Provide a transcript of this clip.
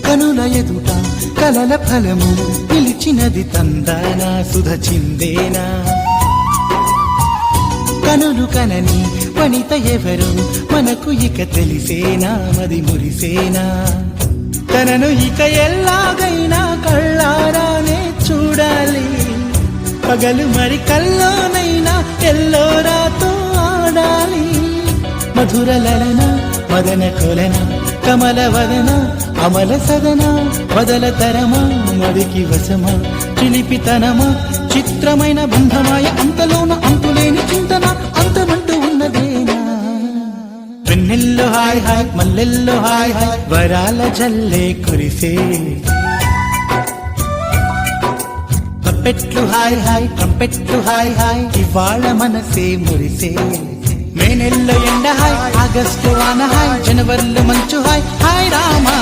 కనుల ఎదుట కలల ఫలము పిలిచినది తందానా సుధ చిందేనా కనులు కనని వనిత ఎవరు మనకు ఇక తెలిసేనా మది మురిసేనా తనను ఇక ఎల్లాగైనా కళ్ళారానే చూడాలి పగలు మరి కల్లోనైనా ఎల్లోరాతో ఆడాలి మధుర లలన మదన కొలన కమల వదన అమల సదన వదల తరమా మడికి వశమా చిలిపితనమా చిత్రమైన బంధమాయ అంతలోన అంతులేని చింతన అంతమంటూ ఉన్నదేనా వెన్నెల్లో హాయ్ హాయ్ మల్లెల్లో హాయ్ హాయ్ వరాల జల్లే కురిసే పప్పెట్లు హాయ్ హాయ్ ట్రంపెట్లు హాయ్ హాయ్ ఇవాళ మనసే మురిసే మే నెలలో ఎండ హాయ్ ఆగస్టు వాన హాయ్ జనవరిలో మంచు హాయ్ హాయ్ రామా